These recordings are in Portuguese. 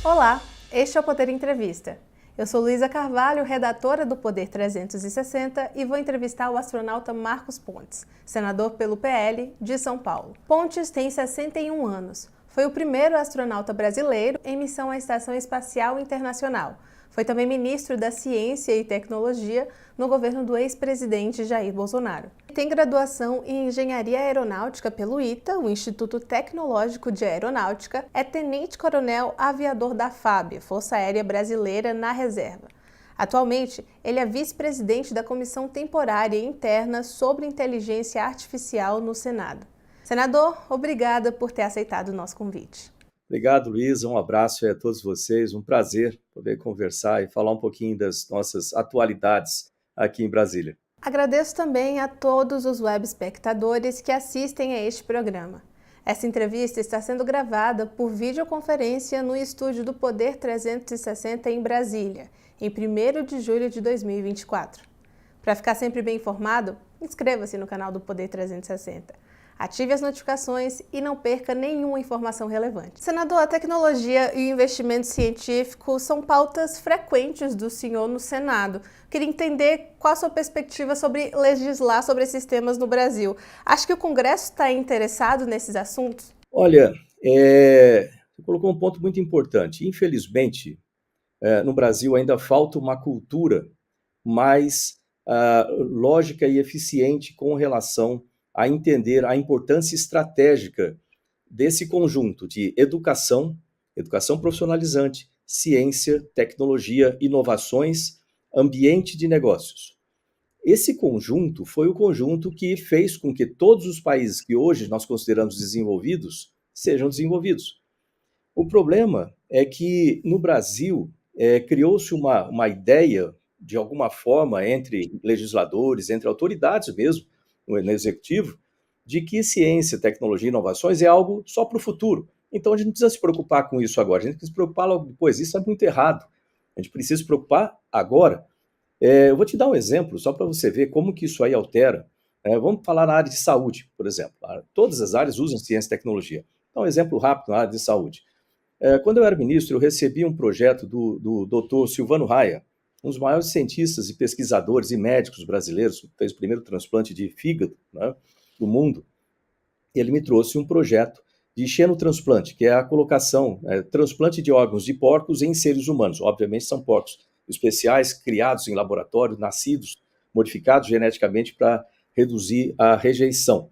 Olá, este é o Poder Entrevista. Eu sou Luísa Carvalho, redatora do Poder 360 e vou entrevistar o astronauta Marcos Pontes, senador pelo PL de São Paulo. Pontes tem 61 anos. Foi o primeiro astronauta brasileiro em missão à Estação Espacial Internacional. Foi também ministro da Ciência e Tecnologia no governo do ex-presidente Jair Bolsonaro. Tem graduação em Engenharia Aeronáutica pelo ITA, o Instituto Tecnológico de Aeronáutica, é tenente-coronel aviador da FAB, Força Aérea Brasileira na Reserva. Atualmente, ele é vice-presidente da Comissão Temporária Interna sobre Inteligência Artificial no Senado. Senador, obrigada por ter aceitado o nosso convite. Obrigado, Luísa. Um abraço a todos vocês. Um prazer poder conversar e falar um pouquinho das nossas atualidades aqui em Brasília. Agradeço também a todos os web espectadores que assistem a este programa. Essa entrevista está sendo gravada por videoconferência no estúdio do Poder 360 em Brasília, em 1º de julho de 2024. Para ficar sempre bem informado, inscreva-se no canal do Poder 360. Ative as notificações e não perca nenhuma informação relevante. Senador, a tecnologia e o investimento científico são pautas frequentes do senhor no Senado. Queria entender qual a sua perspectiva sobre legislar sobre esses temas no Brasil. Acha que o Congresso está interessado nesses assuntos? Olha, você colocou um ponto muito importante. Infelizmente, no Brasil ainda falta uma cultura mais lógica e eficiente com relação a entender a importância estratégica desse conjunto de educação profissionalizante, ciência, tecnologia, inovações, ambiente de negócios. Esse conjunto foi o conjunto que fez com que todos os países que hoje nós consideramos desenvolvidos sejam desenvolvidos. O problema é que no Brasil criou-se uma ideia, de alguma forma, entre legisladores, entre autoridades mesmo, no executivo, de que ciência, tecnologia e inovações é algo só para o futuro. Então a gente não precisa se preocupar com isso agora, a gente precisa se preocupar logo depois. Isso é muito errado. A gente precisa se preocupar agora. Eu vou te dar um exemplo, só para você ver como que isso aí altera. Vamos falar na área de saúde, por exemplo. Todas as áreas usam ciência e tecnologia. Então, um exemplo rápido na área de saúde. Quando eu era ministro, eu recebi um projeto do Dr. Silvano Raia, um dos maiores cientistas e pesquisadores e médicos brasileiros, fez o primeiro transplante de fígado, né, do mundo. Ele me trouxe um projeto de xenotransplante, que é a colocação, transplante de órgãos de porcos em seres humanos. Obviamente são porcos especiais, criados em laboratório, nascidos, modificados geneticamente para reduzir a rejeição.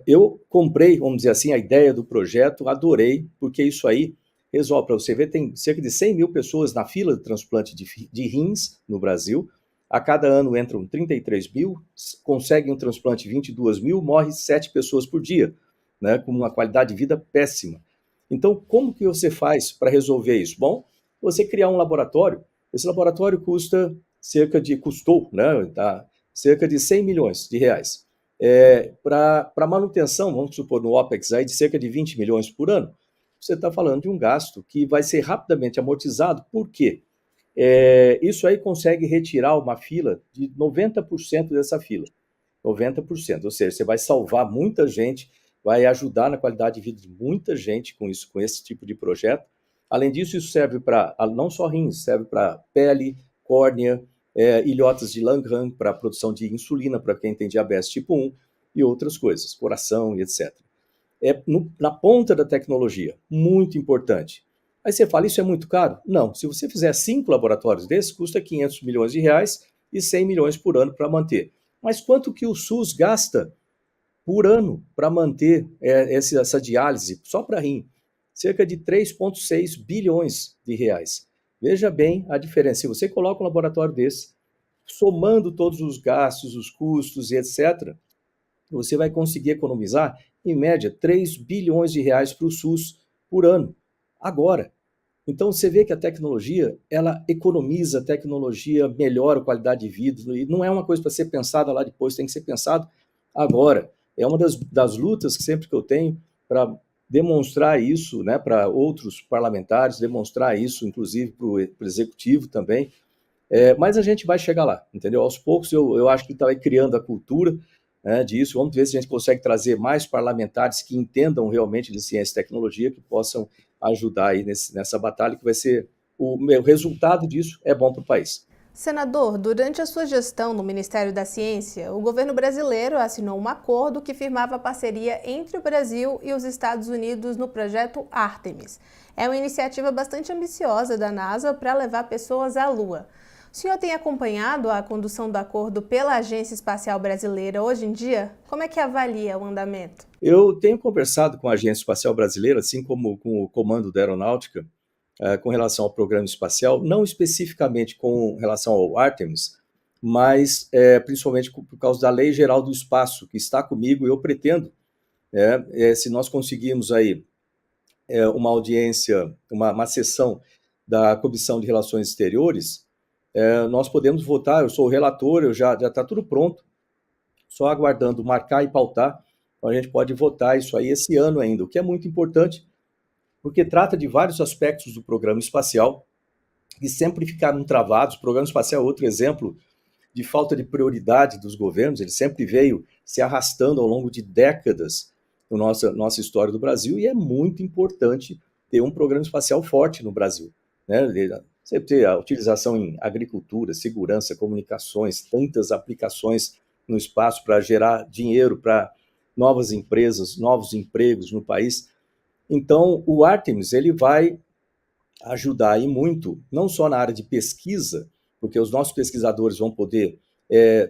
Eu comprei, vamos dizer assim, a ideia do projeto, adorei, porque isso aí resolve, para você ver, tem cerca de 100 mil pessoas na fila de transplante de rins no Brasil. A cada ano entram 33 mil, conseguem um transplante 22 mil, morre 7 pessoas por dia, né, com uma qualidade de vida péssima. Então, como que você faz para resolver isso? Bom, você criar um laboratório, esse laboratório custou, né, cerca de 100 milhões de reais. Para manutenção, vamos supor, no OPEX aí, de cerca de 20 milhões por ano, você está falando de um gasto que vai ser rapidamente amortizado. Por quê? Isso aí consegue retirar uma fila de 90% dessa fila. 90%, ou seja, você vai salvar muita gente, vai ajudar na qualidade de vida de muita gente com isso, com esse tipo de projeto. Além disso, isso serve para, não só rins, serve para pele, córnea, ilhotas de Langerhans, para a produção de insulina para quem tem diabetes tipo 1 e outras coisas, coração e etc. Na ponta da tecnologia, muito importante. Aí você fala, isso é muito caro? Não, se você fizer 5 laboratórios desses, custa 500 milhões de reais e 100 milhões por ano para manter. Mas quanto que o SUS gasta por ano para manter essa diálise, só para rim? Cerca de 3,6 bilhões de reais. Veja bem a diferença. Se você coloca um laboratório desse, somando todos os gastos, os custos e etc., você vai conseguir economizar, em média, 3 bilhões de reais para o SUS por ano, agora. Então, você vê que a tecnologia, ela economiza, a tecnologia melhora a qualidade de vida, e não é uma coisa para ser pensada lá depois, tem que ser pensado agora. É uma das lutas que sempre que eu tenho para demonstrar isso, né, para outros parlamentares, demonstrar isso, inclusive, para o executivo também. Mas a gente vai chegar lá, entendeu? Aos poucos, eu acho que está criando a cultura, disso. Vamos ver se a gente consegue trazer mais parlamentares que entendam realmente de ciência e tecnologia, que possam ajudar aí nessa batalha, que vai ser o resultado disso é bom para o país. Senador, durante a sua gestão no Ministério da Ciência, o governo brasileiro assinou um acordo que firmava a parceria entre o Brasil e os Estados Unidos no projeto Artemis. É uma iniciativa bastante ambiciosa da NASA para levar pessoas à Lua. O senhor tem acompanhado a condução do acordo pela Agência Espacial Brasileira hoje em dia? Como é que avalia o andamento? Eu tenho conversado com a Agência Espacial Brasileira, assim como com o Comando da Aeronáutica, com relação ao programa espacial, não especificamente com relação ao Artemis, mas principalmente por causa da Lei Geral do Espaço, que está comigo, e eu pretendo, se nós conseguirmos aí uma audiência, uma sessão da Comissão de Relações Exteriores, nós podemos votar. Eu sou o relator, já está tudo pronto, só aguardando marcar e pautar, então a gente pode votar isso aí esse ano ainda, o que é muito importante, porque trata de vários aspectos do programa espacial que sempre ficaram travados. O programa espacial é outro exemplo de falta de prioridade dos governos, ele sempre veio se arrastando ao longo de décadas na nossa história do Brasil, e é muito importante ter um programa espacial forte no Brasil, né? Sempre ter a utilização em agricultura, segurança, comunicações, tantas aplicações no espaço para gerar dinheiro para novas empresas, novos empregos no país. Então, o Artemis ele vai ajudar aí muito, não só na área de pesquisa, porque os nossos pesquisadores vão poder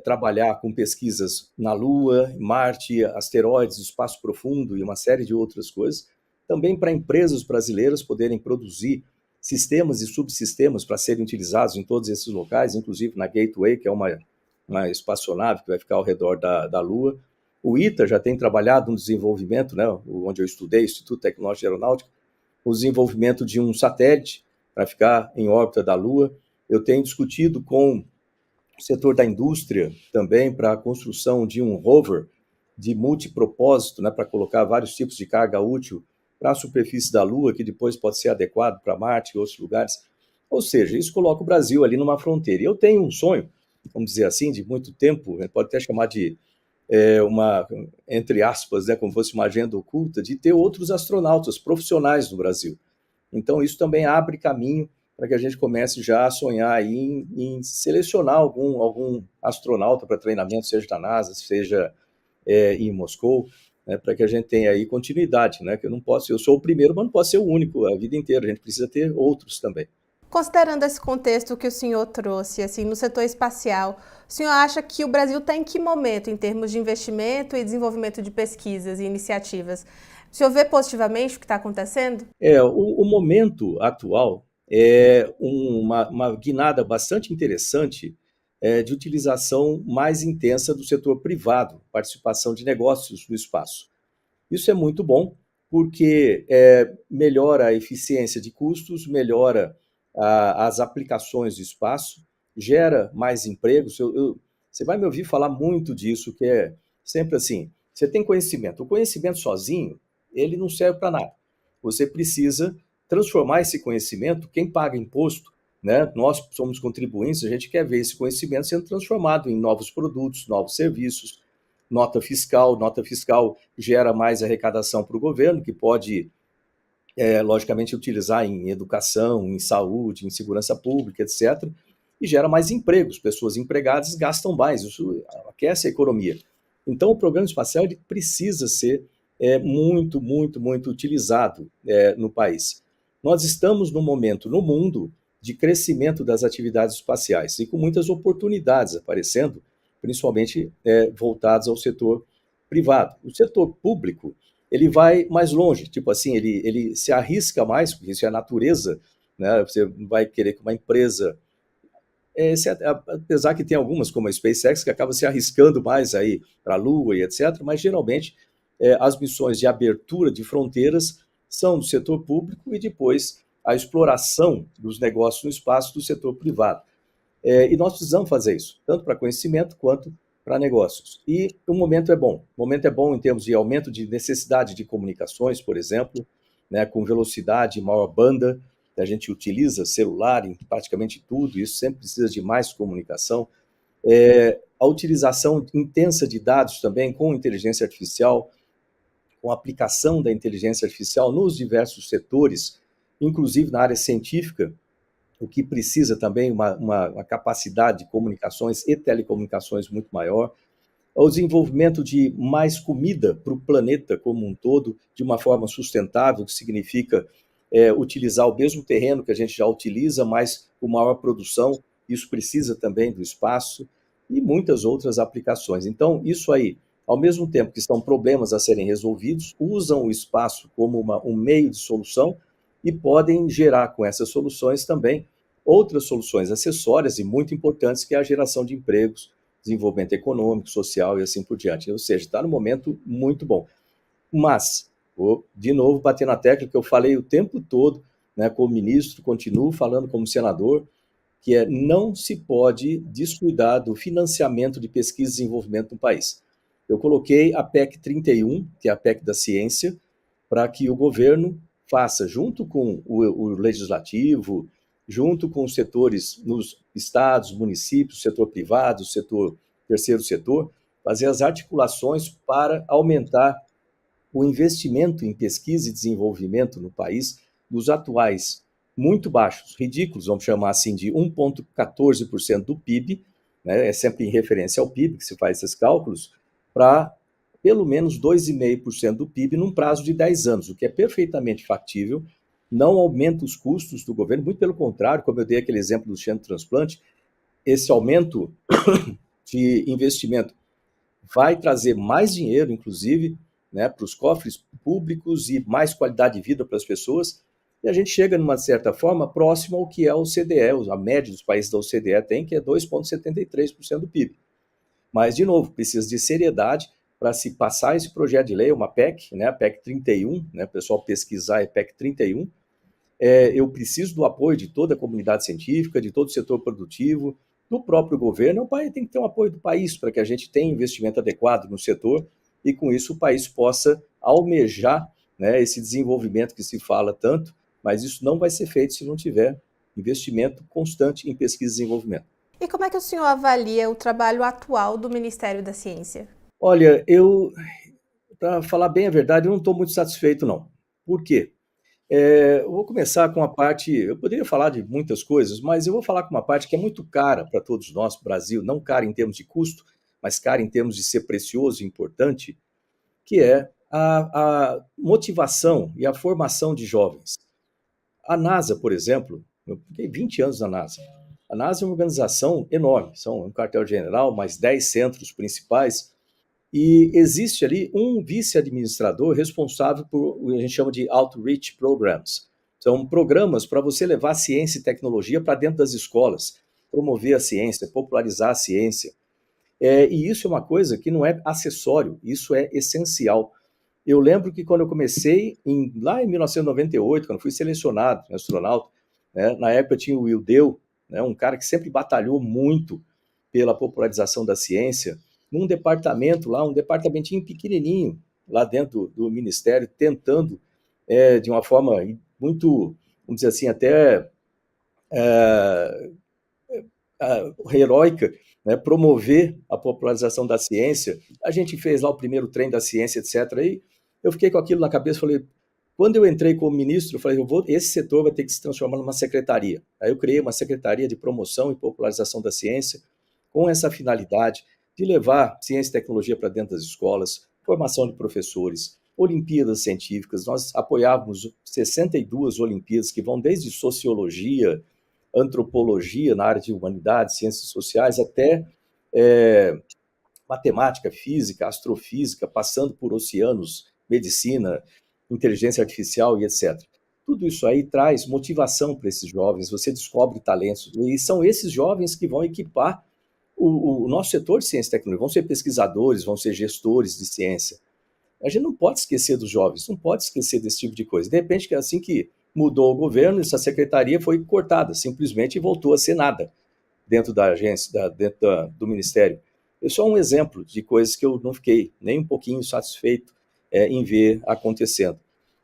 trabalhar com pesquisas na Lua, Marte, asteroides, espaço profundo e uma série de outras coisas, também para empresas brasileiras poderem produzir sistemas e subsistemas para serem utilizados em todos esses locais, inclusive na Gateway, que é uma espaçonave que vai ficar ao redor da Lua. O ITA já tem trabalhado no desenvolvimento, né, onde eu estudei, Instituto Tecnológico de Aeronáutica, o desenvolvimento de um satélite para ficar em órbita da Lua. Eu tenho discutido com o setor da indústria também para a construção de um rover de multipropósito, né, para colocar vários tipos de carga útil para a superfície da Lua, que depois pode ser adequado para Marte e outros lugares. Ou seja, isso coloca o Brasil ali numa fronteira. E eu tenho um sonho, vamos dizer assim, de muito tempo, a gente pode até chamar de uma, entre aspas, né, como fosse uma agenda oculta, de ter outros astronautas profissionais no Brasil. Então, isso também abre caminho para que a gente comece já a sonhar aí em selecionar algum astronauta para treinamento, seja da NASA, seja em Moscou, né, para que a gente tenha aí continuidade, né, que eu sou o primeiro, mas não posso ser o único a vida inteira, a gente precisa ter outros também. Considerando esse contexto que o senhor trouxe, assim, no setor espacial, o senhor acha que o Brasil está em que momento em termos de investimento e desenvolvimento de pesquisas e iniciativas? O senhor vê positivamente o que está acontecendo? O momento atual é uma guinada bastante interessante de utilização mais intensa do setor privado, participação de negócios no espaço. Isso é muito bom, porque melhora a eficiência de custos, melhora as aplicações do espaço, gera mais empregos. Você vai me ouvir falar muito disso, que é sempre assim, você tem conhecimento. O conhecimento sozinho, ele não serve para nada. Você precisa transformar esse conhecimento, quem paga imposto, né? Nós somos contribuintes, a gente quer ver esse conhecimento sendo transformado em novos produtos, novos serviços, nota fiscal gera mais arrecadação para o governo, que pode logicamente utilizar em educação, em saúde, em segurança pública, etc., e gera mais empregos, pessoas empregadas gastam mais, isso aquece a economia. Então o programa espacial ele precisa ser muito, muito, muito utilizado no país. Nós estamos num momento no mundo de crescimento das atividades espaciais e com muitas oportunidades aparecendo, principalmente voltadas ao setor privado. O setor público ele vai mais longe, tipo assim, ele se arrisca mais, porque isso é a natureza, né? Você vai querer que uma empresa, apesar que tem algumas, como a SpaceX, que acaba se arriscando mais aí para a Lua e etc., mas geralmente as missões de abertura de fronteiras são do setor público e depois a exploração dos negócios no espaço do setor privado. E nós precisamos fazer isso, tanto para conhecimento quanto para negócios. E o momento é bom. O momento é bom em termos de aumento de necessidade de comunicações, por exemplo, né, com velocidade e maior banda. A gente utiliza celular em praticamente tudo, isso sempre precisa de mais comunicação. A utilização intensa de dados também com inteligência artificial, com a aplicação da inteligência artificial nos diversos setores inclusive na área científica, o que precisa também uma capacidade de comunicações e telecomunicações muito maior, o desenvolvimento de mais comida para o planeta como um todo, de uma forma sustentável, que significa utilizar o mesmo terreno que a gente já utiliza, mas com maior produção. Isso precisa também do espaço e muitas outras aplicações. Então, isso aí, ao mesmo tempo que são problemas a serem resolvidos, usam o espaço como um meio de solução e podem gerar com essas soluções também outras soluções acessórias e muito importantes, que é a geração de empregos, desenvolvimento econômico, social e assim por diante. Ou seja, está num momento muito bom. Mas, vou de novo bater na tecla que eu falei o tempo todo, né, como ministro, continuo falando como senador, que não se pode descuidar do financiamento de pesquisa e desenvolvimento no país. Eu coloquei a PEC 31, que é a PEC da ciência, para que o governo faça, junto com o legislativo, junto com os setores nos estados, municípios, setor privado, terceiro setor, fazer as articulações para aumentar o investimento em pesquisa e desenvolvimento no país, dos atuais muito baixos, ridículos, vamos chamar assim, de 1,14% do PIB, né, é sempre em referência ao PIB que se faz esses cálculos, para pelo menos 2,5% do PIB num prazo de 10 anos, o que é perfeitamente factível, não aumenta os custos do governo, muito pelo contrário, como eu dei aquele exemplo do xenotransplante, esse aumento de investimento vai trazer mais dinheiro, inclusive, né, para os cofres públicos e mais qualidade de vida para as pessoas, e a gente chega, numa certa forma, próximo ao que é o CDE, a média dos países da OCDE tem, que é 2,73% do PIB. Mas, de novo, precisa de seriedade para se passar esse projeto de lei, uma PEC, né, a PEC 31, né, o pessoal pesquisar é PEC 31, eu preciso do apoio de toda a comunidade científica, de todo o setor produtivo, do próprio governo. O país tem que ter um apoio do país para que a gente tenha investimento adequado no setor e, com isso, o país possa almejar, né, esse desenvolvimento que se fala tanto, mas isso não vai ser feito se não tiver investimento constante em pesquisa e desenvolvimento. E como é que o senhor avalia o trabalho atual do Ministério da Ciência? Olha, para falar bem a verdade, eu não estou muito satisfeito, não. Por quê? Eu vou começar com a parte, eu poderia falar de muitas coisas, mas eu vou falar com uma parte que é muito cara para todos nós, Brasil, não cara em termos de custo, mas cara em termos de ser precioso e importante, que é a motivação e a formação de jovens. A NASA, por exemplo, eu fiquei 20 anos na NASA. A NASA é uma organização enorme, são um quartel-general, mais 10 centros principais, e existe ali um vice-administrador responsável por o que a gente chama de Outreach Programs. São programas para você levar ciência e tecnologia para dentro das escolas, promover a ciência, popularizar a ciência. E isso é uma coisa que não é acessório, isso é essencial. Eu lembro que quando eu comecei, lá em 1998, quando fui selecionado astronauta, né, na época tinha o Will Dale, né, um cara que sempre batalhou muito pela popularização da ciência, num departamento lá, um departamentinho pequenininho, lá dentro do Ministério, tentando, de uma forma muito, vamos dizer assim, até heróica, né, promover a popularização da ciência. A gente fez lá o primeiro trem da ciência, etc. E eu fiquei com aquilo na cabeça, falei, quando eu entrei como ministro, eu falei, esse setor vai ter que se transformar numa secretaria. Aí eu criei uma secretaria de promoção e popularização da ciência, com essa finalidade de levar ciência e tecnologia para dentro das escolas, formação de professores, Olimpíadas científicas. Nós apoiávamos 62 Olimpíadas que vão desde sociologia, antropologia na área de humanidades, ciências sociais, até matemática, física, astrofísica, passando por oceanos, medicina, inteligência artificial e etc. Tudo isso aí traz motivação para esses jovens, você descobre talentos, e são esses jovens que vão equipar o nosso setor de ciência e tecnologia, vão ser pesquisadores, vão ser gestores de ciência. A gente não pode esquecer dos jovens, não pode esquecer desse tipo de coisa. De repente, que assim que mudou o governo, essa secretaria foi cortada, simplesmente voltou a ser nada dentro da agência, dentro do ministério. É só um exemplo de coisas que eu não fiquei nem um pouquinho satisfeito em ver acontecendo.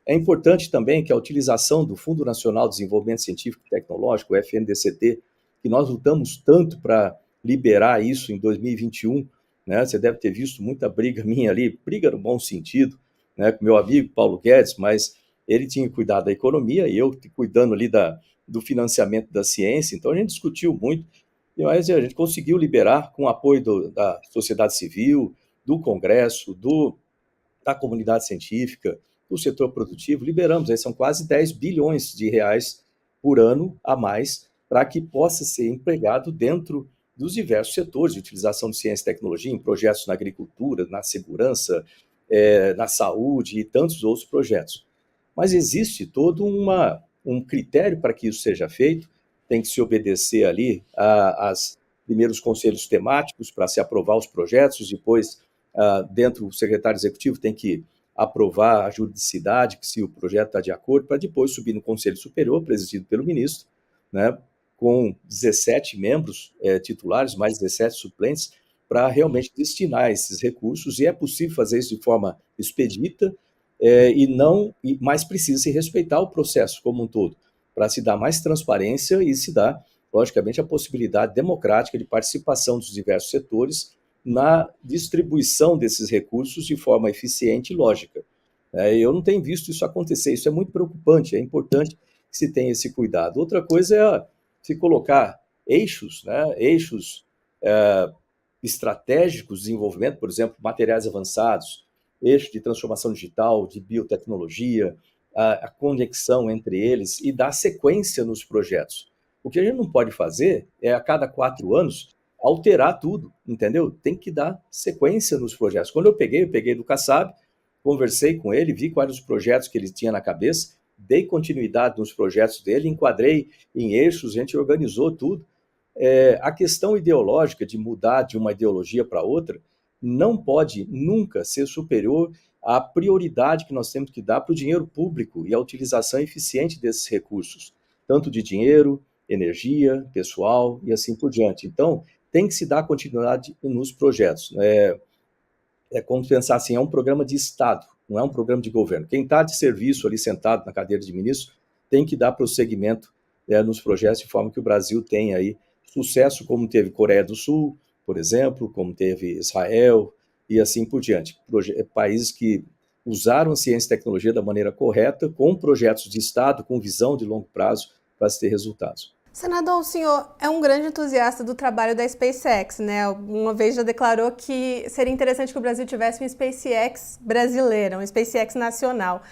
É importante também que a utilização do Fundo Nacional de Desenvolvimento Científico e Tecnológico, o FNDCT, que nós lutamos tanto para liberar isso em 2021, né? Você deve ter visto muita briga minha ali, briga no bom sentido, né, com meu amigo Paulo Guedes, mas ele tinha cuidado da economia e eu cuidando ali do financiamento da ciência, então a gente discutiu muito, mas a gente conseguiu liberar com o apoio da sociedade civil, do Congresso, da comunidade científica, do setor produtivo, liberamos, aí são quase 10 bilhões de reais por ano a mais para que possa ser empregado dentro dos diversos setores de utilização de ciência e tecnologia, em projetos na agricultura, na segurança, na saúde e tantos outros projetos. Mas existe todo um critério para que isso seja feito, tem que se obedecer ali aos primeiros conselhos temáticos para se aprovar os projetos, depois, dentro do secretário executivo tem que aprovar a juridicidade, se o projeto está de acordo, para depois subir no Conselho Superior, presidido pelo ministro, né, com 17 membros titulares, mais 17 suplentes, para realmente destinar esses recursos, e é possível fazer isso de forma expedita, mas precisa se respeitar o processo como um todo, para se dar mais transparência e se dar, logicamente, a possibilidade democrática de participação dos diversos setores na distribuição desses recursos de forma eficiente e lógica. Eu não tenho visto isso acontecer, isso é muito preocupante, é importante que se tenha esse cuidado. Outra coisa é se colocar eixos, eixos estratégicos de desenvolvimento, por exemplo, materiais avançados, eixo de transformação digital, de biotecnologia, a conexão entre eles e dar sequência nos projetos. O que a gente não pode fazer é, a cada 4 anos, alterar tudo, entendeu? Tem que dar sequência nos projetos. Quando eu peguei do Kassab, conversei com ele, vi quais os projetos que ele tinha na cabeça, dei continuidade nos projetos dele, enquadrei em eixos, a gente organizou tudo. A questão ideológica de mudar de uma ideologia para outra não pode nunca ser superior à prioridade que nós temos que dar para o dinheiro público e a utilização eficiente desses recursos, tanto de dinheiro, energia, pessoal e assim por diante. Então, tem que se dar continuidade nos projetos. Como pensar assim, é um programa de Estado, não é um programa de governo. Quem está de serviço ali sentado na cadeira de ministro tem que dar prosseguimento nos projetos de forma que o Brasil tenha aí sucesso, como teve Coreia do Sul, por exemplo, como teve Israel e assim por diante. Países que usaram a ciência e tecnologia da maneira correta, com projetos de Estado, com visão de longo prazo, para se ter resultados. Senador, o senhor é um grande entusiasta do trabalho da SpaceX, né? Uma vez já declarou que seria interessante que o Brasil tivesse uma SpaceX brasileira, uma SpaceX nacional.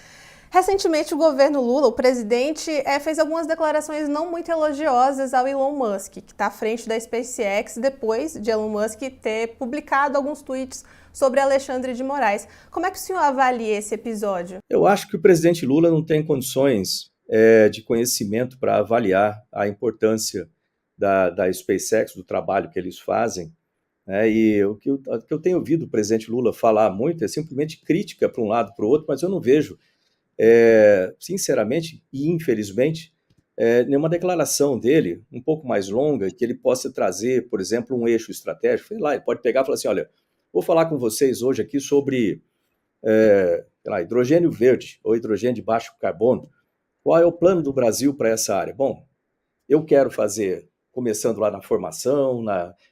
Recentemente, o governo Lula, o presidente, fez algumas declarações não muito elogiosas ao Elon Musk, que está à frente da SpaceX, depois de Elon Musk ter publicado alguns tweets sobre Alexandre de Moraes. Como é que o senhor avalia esse episódio? Eu acho que o presidente Lula não tem condições de conhecimento para avaliar a importância da SpaceX, do trabalho que eles fazem. E o que eu tenho ouvido o presidente Lula falar muito é simplesmente crítica para um lado para o outro, mas eu não vejo, sinceramente e infelizmente, nenhuma declaração dele um pouco mais longa que ele possa trazer, por exemplo, um eixo estratégico. Sei lá, ele pode pegar e falar assim, olha, vou falar com vocês hoje aqui sobre hidrogênio verde ou hidrogênio de baixo carbono. Qual é o plano do Brasil para essa área? Bom, eu quero fazer, começando lá na formação,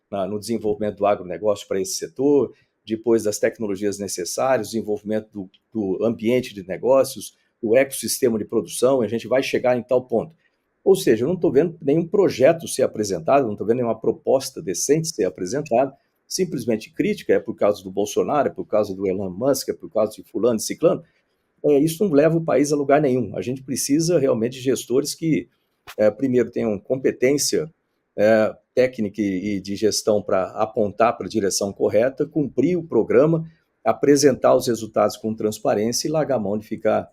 no desenvolvimento do agronegócio para esse setor, depois das tecnologias necessárias, desenvolvimento do ambiente de negócios, do ecossistema de produção, e a gente vai chegar em tal ponto. Ou seja, eu não estou vendo nenhum projeto ser apresentado, não estou vendo nenhuma proposta decente ser apresentada, simplesmente crítica, é por causa do Bolsonaro, é por causa do Elon Musk, é por causa de fulano e ciclano. Isso não leva o país a lugar nenhum. A gente precisa realmente de gestores que, primeiro, tenham competência técnica e de gestão para apontar para a direção correta, cumprir o programa, apresentar os resultados com transparência e largar a mão de ficar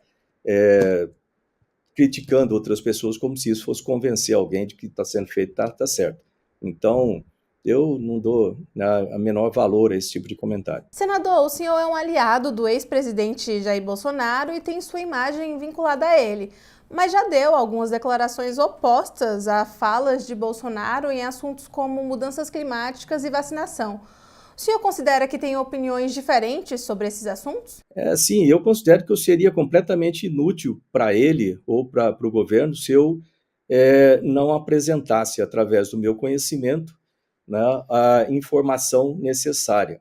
criticando outras pessoas como se isso fosse convencer alguém de que está sendo feito está certo. Então, eu não dou a menor valor a esse tipo de comentário. Senador, o senhor é um aliado do ex-presidente Jair Bolsonaro e tem sua imagem vinculada a ele, mas já deu algumas declarações opostas a falas de Bolsonaro em assuntos como mudanças climáticas e vacinação. O senhor considera que tem opiniões diferentes sobre esses assuntos? Sim, eu considero que eu seria completamente inútil para ele ou para o governo se eu não apresentasse, através do meu conhecimento, a informação necessária.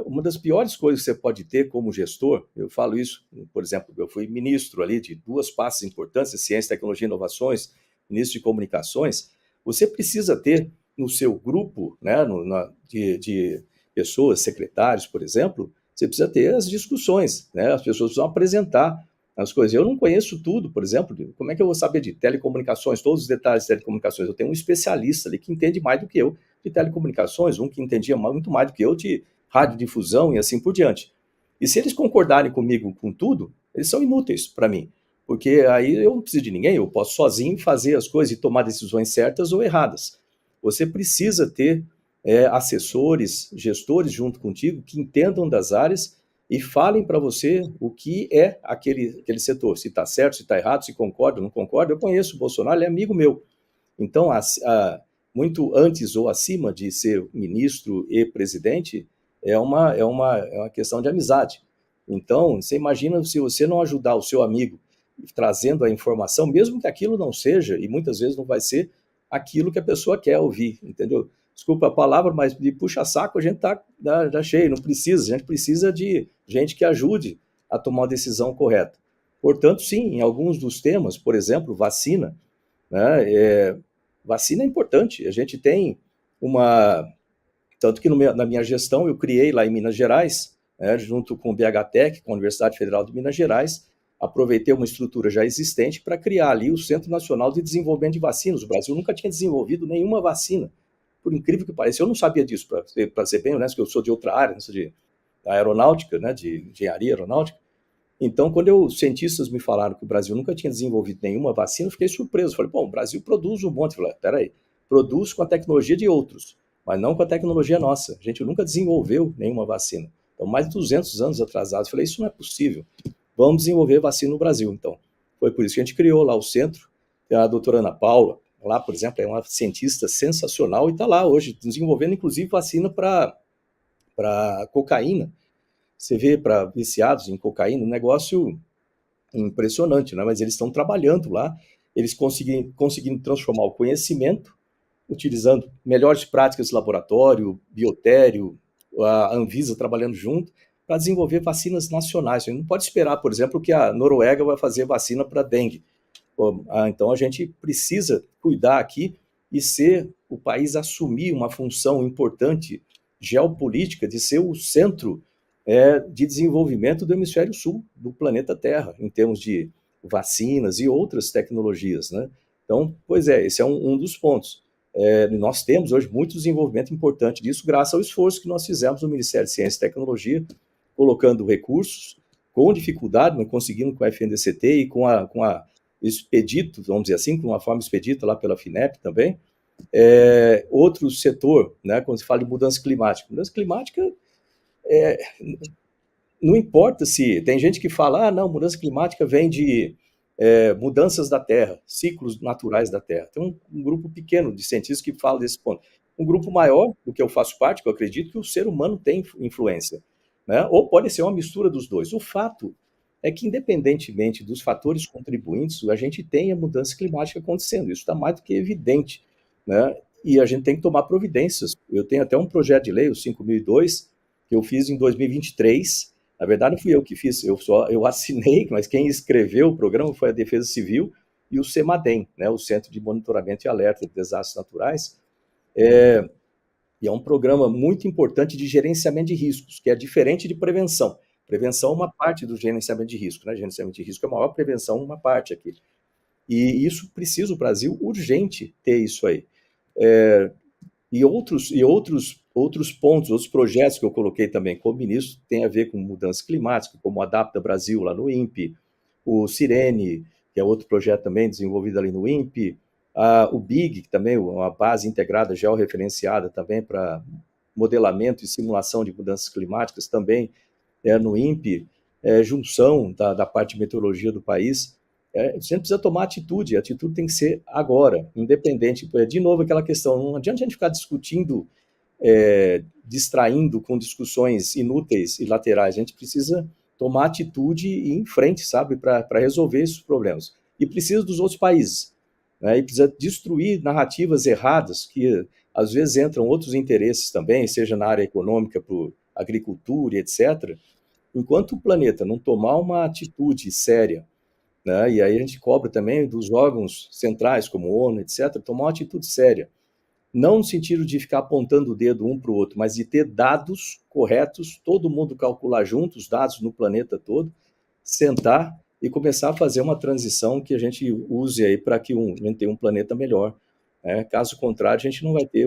Uma das piores coisas que você pode ter como gestor, eu falo isso, por exemplo, eu fui ministro ali de duas pastas importantes, Ciência, Tecnologia e Inovações, ministro de Comunicações, você precisa ter no seu grupo, né, de pessoas, secretários, por exemplo, você precisa ter as discussões, né, as pessoas precisam apresentar as coisas. Eu não conheço tudo, por exemplo, como é que eu vou saber de telecomunicações, todos os detalhes de telecomunicações? Eu tenho um especialista ali que entende mais do que eu de telecomunicações, um que entendia muito mais do que eu de radiodifusão e assim por diante. E se eles concordarem comigo com tudo, eles são inúteis para mim, porque aí eu não preciso de ninguém, eu posso sozinho fazer as coisas e tomar decisões certas ou erradas. Você precisa ter assessores, gestores junto contigo que entendam das áreas e falem para você o que é aquele setor, se está certo, se está errado, se concorda ou não concorda. Eu conheço o Bolsonaro, ele é amigo meu. Então, muito antes ou acima de ser ministro e presidente, é uma questão de amizade. Então, você imagina se você não ajudar o seu amigo trazendo a informação, mesmo que aquilo não seja, e muitas vezes não vai ser, aquilo que a pessoa quer ouvir, entendeu? Desculpa a palavra, mas de puxa-saco a gente está já cheio, não precisa, a gente precisa de gente que ajude a tomar a decisão correta. Portanto, sim, em alguns dos temas, por exemplo, vacina, né, vacina é importante, a gente tem tanto que na minha gestão eu criei lá em Minas Gerais, junto com o BHTEC, com a Universidade Federal de Minas Gerais, aproveitei uma estrutura já existente para criar ali o Centro Nacional de Desenvolvimento de Vacinas. O Brasil nunca tinha desenvolvido nenhuma vacina, por incrível que pareça. Eu não sabia disso, para ser bem honesto, que eu sou de outra área, sou de aeronáutica, né, de engenharia aeronáutica. Então, quando os cientistas me falaram que o Brasil nunca tinha desenvolvido nenhuma vacina, eu fiquei surpreso. Falei, bom, o Brasil produz um monte. Eu falei, peraí, produz com a tecnologia de outros, mas não com a tecnologia nossa. A gente nunca desenvolveu nenhuma vacina. Então, mais de 200 anos atrasados. Eu falei, isso não é possível. Vamos desenvolver vacina no Brasil, então. Foi por isso que a gente criou lá o centro. Tem a doutora Ana Paula, lá, por exemplo, é uma cientista sensacional e está lá hoje, desenvolvendo, inclusive, vacina para cocaína. Você vê, para viciados em cocaína, um negócio impressionante, né? Mas eles estão trabalhando lá, eles conseguindo transformar o conhecimento, utilizando melhores práticas de laboratório, biotério, a Anvisa trabalhando junto, para desenvolver vacinas nacionais. A gente não pode esperar, por exemplo, que a Noruega vai fazer vacina para dengue. Então a gente precisa cuidar aqui e ser o país assumir uma função importante geopolítica de ser o centro de desenvolvimento do hemisfério sul do planeta Terra, em termos de vacinas e outras tecnologias, né? Então, pois esse é um dos pontos. Nós temos hoje muito desenvolvimento importante disso, graças ao esforço que nós fizemos no Ministério de Ciência e Tecnologia, colocando recursos, com dificuldade, mas conseguindo com a FNDCT e com a expedito, vamos dizer assim, com uma forma expedita lá pela FINEP também. Outro setor, né, quando se fala de mudança climática. Mudança climática, não importa se... Tem gente que fala, não, mudança climática vem de mudanças da Terra, ciclos naturais da Terra. Tem um grupo pequeno de cientistas que fala desse ponto. Um grupo maior, do que eu faço parte, que eu acredito que o ser humano tem influência, né? Ou pode ser uma mistura dos dois. O fato é que, independentemente dos fatores contribuintes, a gente tem a mudança climática acontecendo. Isso está mais do que evidente, né? E a gente tem que tomar providências. Eu tenho até um projeto de lei, o 5.002, que eu fiz em 2023. Na verdade, não fui eu que fiz, eu assinei, mas quem escreveu o programa foi a Defesa Civil e o CEMADEM, né, o Centro de Monitoramento e Alerta de Desastres Naturais. E é um programa muito importante de gerenciamento de riscos, que é diferente de prevenção. Prevenção é uma parte do gerenciamento de risco, né? Gerenciamento de risco é a maior prevenção, uma parte aqui. E isso precisa o Brasil urgente ter isso aí. E outros pontos, outros projetos que eu coloquei também como ministro, tem a ver com mudança climática, como o Adapta Brasil lá no INPE, o Sirene, que é outro projeto também desenvolvido ali no INPE, o BIG, que também é uma base integrada georreferenciada também para modelamento e simulação de mudanças climáticas, também no INPE, junção da parte de meteorologia do país. A gente precisa tomar atitude, a atitude tem que ser agora, independente. De novo, aquela questão, não adianta a gente ficar discutindo, distraindo com discussões inúteis e laterais, a gente precisa tomar atitude e ir em frente, sabe, para resolver esses problemas. E precisa dos outros países, né? E precisa destruir narrativas erradas, que às vezes entram outros interesses também, seja na área econômica, agricultura, etc., enquanto o planeta não tomar uma atitude séria, né, e aí a gente cobra também dos órgãos centrais, como a ONU, etc., tomar uma atitude séria, não no sentido de ficar apontando o dedo um para o outro, mas de ter dados corretos, todo mundo calcular junto os dados no planeta todo, sentar e começar a fazer uma transição que a gente use aí para que a gente tenha um planeta melhor, né? Caso contrário, a gente não vai ter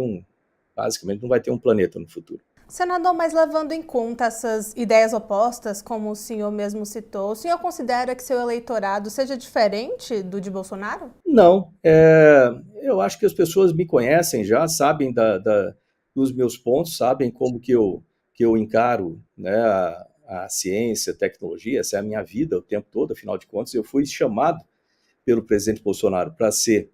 basicamente não vai ter um planeta no futuro. Senador, mas levando em conta essas ideias opostas, como o senhor mesmo citou, o senhor considera que seu eleitorado seja diferente do de Bolsonaro? Não, eu acho que as pessoas me conhecem já, sabem dos meus pontos, sabem como que eu encaro, né, a ciência, a tecnologia, essa é a minha vida o tempo todo, afinal de contas, eu fui chamado pelo presidente Bolsonaro para ser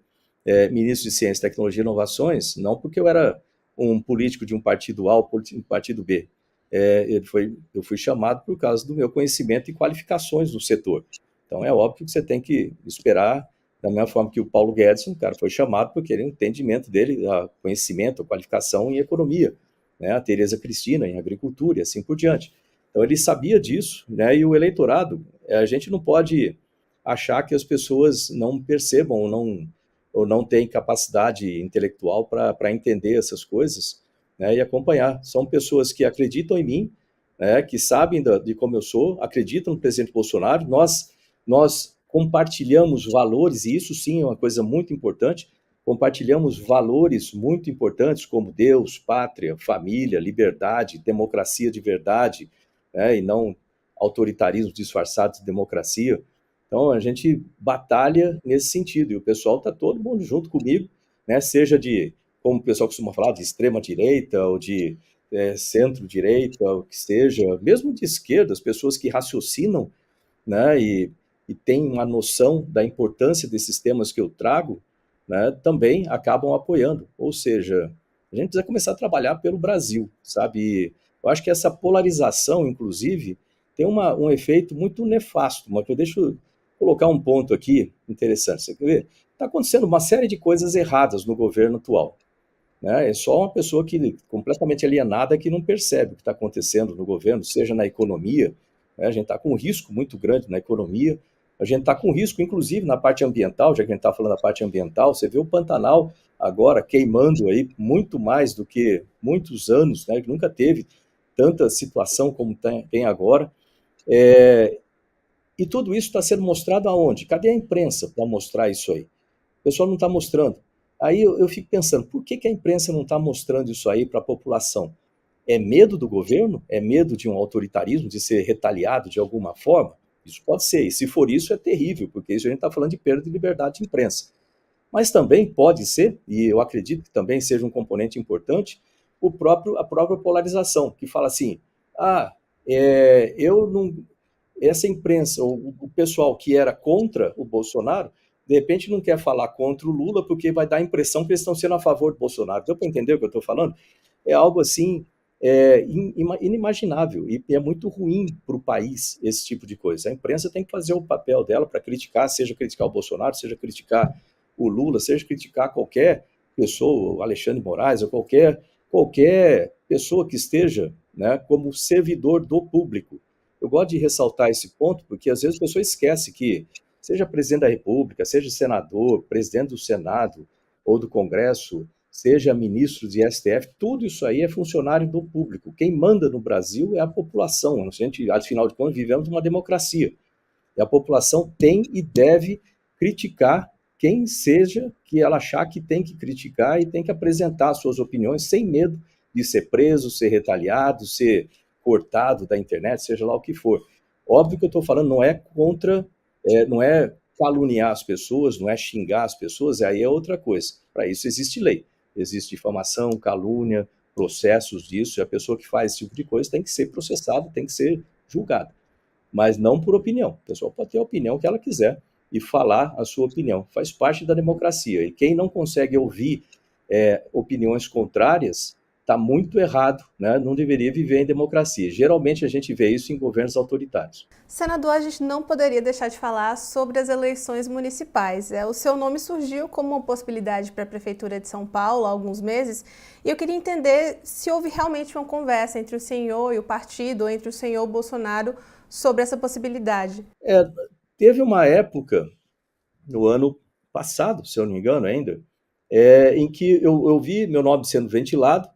ministro de Ciência, Tecnologia e Inovações, não porque eu era um político de um partido A ou um partido B. Eu fui chamado por causa do meu conhecimento e qualificações no setor. Então, é óbvio que você tem que esperar, da mesma forma que o Paulo Guedes, o cara foi chamado porque ele, o entendimento dele, a conhecimento, a qualificação em economia, né? A Tereza Cristina em agricultura e assim por diante. Então, ele sabia disso, né? E o eleitorado, a gente não pode achar que as pessoas não percebam ou não têm capacidade intelectual para entender essas coisas, né, e acompanhar. São pessoas que acreditam em mim, né, que sabem de como eu sou, acreditam no presidente Bolsonaro. Nós compartilhamos valores, e isso sim é uma coisa muito importante, compartilhamos valores muito importantes como Deus, pátria, família, liberdade, democracia de verdade, né, e não autoritarismo disfarçado de democracia. Então, a gente batalha nesse sentido, e o pessoal está todo mundo junto comigo, né? Seja como o pessoal costuma falar, de extrema-direita ou de centro-direita, o que seja, mesmo de esquerda, as pessoas que raciocinam, né? E têm uma noção da importância desses temas que eu trago, né? Também acabam apoiando. Ou seja, a gente precisa começar a trabalhar pelo Brasil, sabe? E eu acho que essa polarização, inclusive, tem um efeito muito nefasto, mas deixa eu colocar um ponto aqui interessante. Você quer ver? Está acontecendo uma série de coisas erradas no governo atual, né? É só uma pessoa completamente alienada que não percebe o que está acontecendo no governo, seja na economia, né? A gente está com um risco muito grande na economia, a gente está com risco, inclusive, na parte ambiental, já que a gente está falando da parte ambiental, você vê o Pantanal agora queimando aí muito mais do que muitos anos, né? Que nunca teve tanta situação como tem agora. E tudo isso está sendo mostrado aonde? Cadê a imprensa para mostrar isso aí? O pessoal não está mostrando. Aí eu fico pensando, por que a imprensa não está mostrando isso aí para a população? É medo do governo? É medo de um autoritarismo, de ser retaliado de alguma forma? Isso pode ser, e se for isso é terrível, porque isso a gente está falando de perda de liberdade de imprensa. Mas também pode ser, e eu acredito que também seja um componente importante, a própria polarização, que fala assim, eu não, essa imprensa, o pessoal que era contra o Bolsonaro, de repente não quer falar contra o Lula porque vai dar a impressão que eles estão sendo a favor do Bolsonaro. Deu para entender o que eu estou falando? É algo assim inimaginável e é muito ruim para o país esse tipo de coisa. A imprensa tem que fazer o papel dela para criticar, seja criticar o Bolsonaro, seja criticar o Lula, seja criticar qualquer pessoa, o Alexandre Moraes, ou qualquer pessoa que esteja, né, como servidor do público. Eu gosto de ressaltar esse ponto porque às vezes a pessoa esquece que seja presidente da República, seja senador, presidente do Senado ou do Congresso, seja ministro de STF, tudo isso aí é funcionário do público. Quem manda no Brasil é a população. A gente, afinal de contas, vivemos uma democracia. E a população tem e deve criticar quem seja que ela achar que tem que criticar e tem que apresentar suas opiniões sem medo de ser preso, ser retaliado, ser cortado da internet, seja lá o que for. Óbvio que eu estou falando não é não é caluniar as pessoas, não é xingar as pessoas, aí é outra coisa. Para isso existe lei, existe difamação, calúnia, processos disso, e a pessoa que faz esse tipo de coisa tem que ser processada, tem que ser julgada, mas não por opinião. A pessoa pode ter a opinião que ela quiser e falar a sua opinião, faz parte da democracia, e quem não consegue ouvir opiniões contrárias está muito errado, né? Não deveria viver em democracia. Geralmente a gente vê isso em governos autoritários. Senador, a gente não poderia deixar de falar sobre as eleições municipais. O seu nome surgiu como uma possibilidade para a Prefeitura de São Paulo há alguns meses, e eu queria entender se houve realmente uma conversa entre o senhor e o partido, ou entre o senhor e o Bolsonaro, sobre essa possibilidade. Teve uma época, no ano passado, se eu não me engano ainda, em que eu vi meu nome sendo ventilado.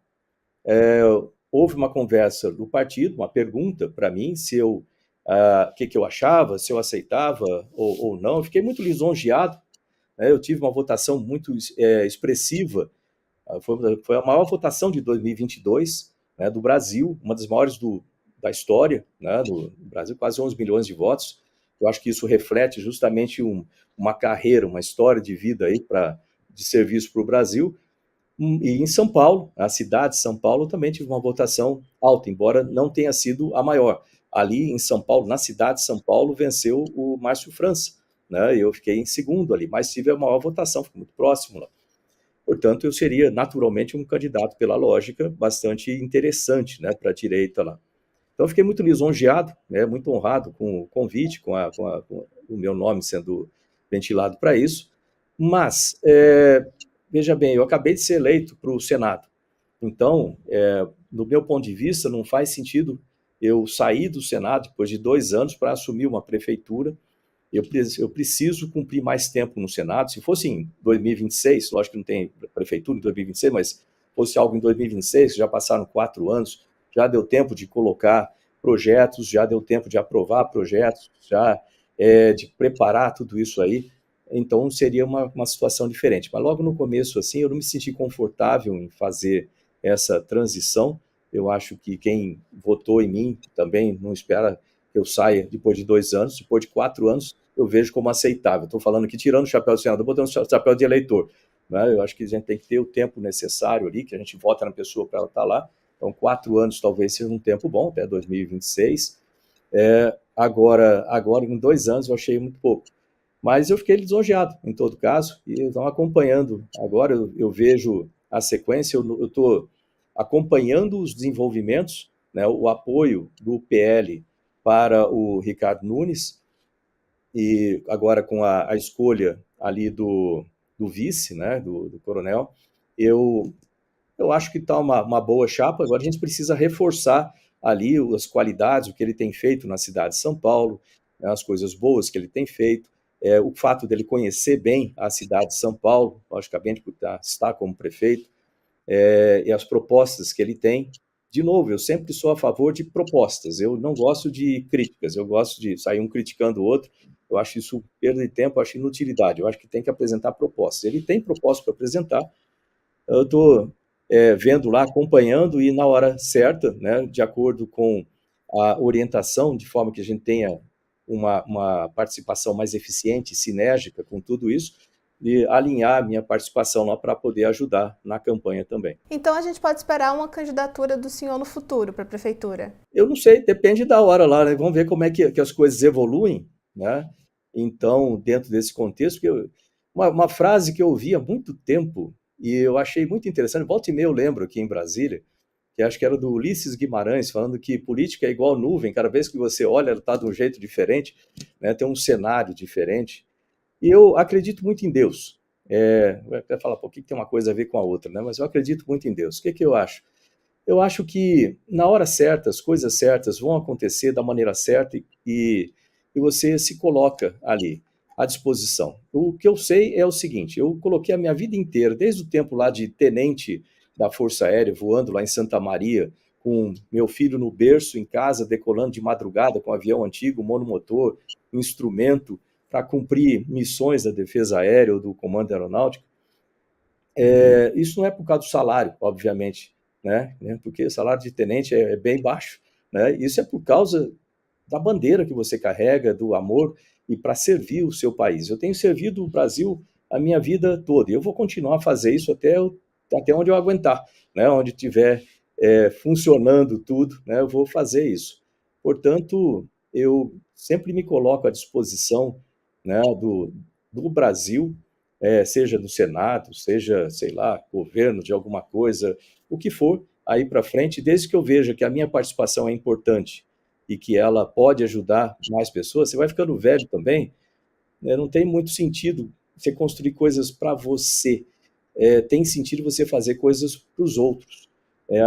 Houve uma conversa do partido, uma pergunta para mim se eu, que eu achava, se eu aceitava ou não. Eu fiquei muito lisonjeado, né? Eu tive uma votação muito expressiva. Foi a maior votação de 2022, né, do Brasil, uma das maiores da história, né, do Brasil, quase 11 milhões de votos. Eu acho que isso reflete justamente uma carreira, uma história de vida aí de serviço para o Brasil. E em São Paulo, a cidade de São Paulo, também tive uma votação alta, embora não tenha sido a maior. Ali em São Paulo, na cidade de São Paulo, venceu o Márcio França, né? Eu fiquei em segundo ali, mas tive a maior votação, fiquei muito próximo lá. Portanto, eu seria naturalmente um candidato, pela lógica, bastante interessante, né, para a direita lá. Então, eu fiquei muito lisonjeado, né, muito honrado com o convite, com o meu nome sendo ventilado para isso. Mas, veja bem, eu acabei de ser eleito para o Senado. Então, do meu ponto de vista, não faz sentido eu sair do Senado depois de 2 anos para assumir uma prefeitura. Eu preciso cumprir mais tempo no Senado. Se fosse em 2026, lógico que não tem prefeitura em 2026, mas fosse algo em 2026, já passaram 4 anos, já deu tempo de colocar projetos, já deu tempo de aprovar projetos, já de preparar tudo isso aí. Então seria uma situação diferente. Mas logo no começo, assim, eu não me senti confortável em fazer essa transição. Eu acho que quem votou em mim também não espera que eu saia depois de 2 anos. Depois de 4 anos, eu vejo como aceitável. Estou falando aqui, tirando o chapéu do senador, botando o chapéu de eleitor, né? Eu acho que a gente tem que ter o tempo necessário ali, que a gente vota na pessoa para ela estar lá. Então, 4 anos talvez seja um tempo bom, até 2026. Agora, em 2 anos, eu achei muito pouco. Mas eu fiquei lisonjeado, em todo caso, e estão acompanhando. Agora eu vejo a sequência, eu estou acompanhando os desenvolvimentos, né, o apoio do PL para o Ricardo Nunes, e agora com a escolha ali do vice, né, do coronel, eu acho que está uma boa chapa. Agora a gente precisa reforçar ali as qualidades, o que ele tem feito na cidade de São Paulo, né, as coisas boas que ele tem feito, o fato dele conhecer bem a cidade de São Paulo, logicamente por estar como prefeito, e as propostas que ele tem. De novo, eu sempre sou a favor de propostas, eu não gosto de críticas, eu gosto de sair um criticando o outro. Eu acho isso perda de tempo, eu acho inutilidade, eu acho que tem que apresentar propostas. Ele tem propostas para apresentar, eu estou vendo lá, acompanhando, e na hora certa, né, de acordo com a orientação, de forma que a gente tenha uma participação mais eficiente, sinérgica com tudo isso, e alinhar a minha participação lá para poder ajudar na campanha também. Então a gente pode esperar uma candidatura do senhor no futuro para a prefeitura? Eu não sei, depende da hora lá, né? Vamos ver como é que as coisas evoluem, né? Então, dentro desse contexto, uma frase que eu ouvi há muito tempo, e eu achei muito interessante, volta e meia eu lembro aqui em Brasília, que acho que era do Ulisses Guimarães, falando que política é igual nuvem, cada vez que você olha, ela está de um jeito diferente, né? Tem um cenário diferente. E eu acredito muito em Deus. Vai até falar, por que tem uma coisa a ver com a outra, né? Mas eu acredito muito em Deus. O que eu acho? Eu acho que na hora certa, as coisas certas vão acontecer da maneira certa, e você se coloca ali à disposição. O que eu sei é o seguinte: eu coloquei a minha vida inteira, desde o tempo lá de tenente da Força Aérea, voando lá em Santa Maria, com meu filho no berço, em casa, decolando de madrugada com um avião antigo, monomotor, instrumento, para cumprir missões da Defesa Aérea ou do Comando Aeronáutico. Isso não é por causa do salário, obviamente, né? Porque o salário de tenente é bem baixo, né? Isso é por causa da bandeira que você carrega, do amor, e para servir o seu país. Eu tenho servido o Brasil a minha vida toda, e eu vou continuar a fazer isso até onde eu aguentar, né? Onde estiver funcionando tudo, né? Eu vou fazer isso. Portanto, eu sempre me coloco à disposição, né, do Brasil, seja do Senado, seja, sei lá, governo de alguma coisa, o que for, aí para frente, desde que eu veja que a minha participação é importante e que ela pode ajudar mais pessoas, você vai ficando velho também, né? Não tem muito sentido você construir coisas para você. Tem sentido você fazer coisas para os outros.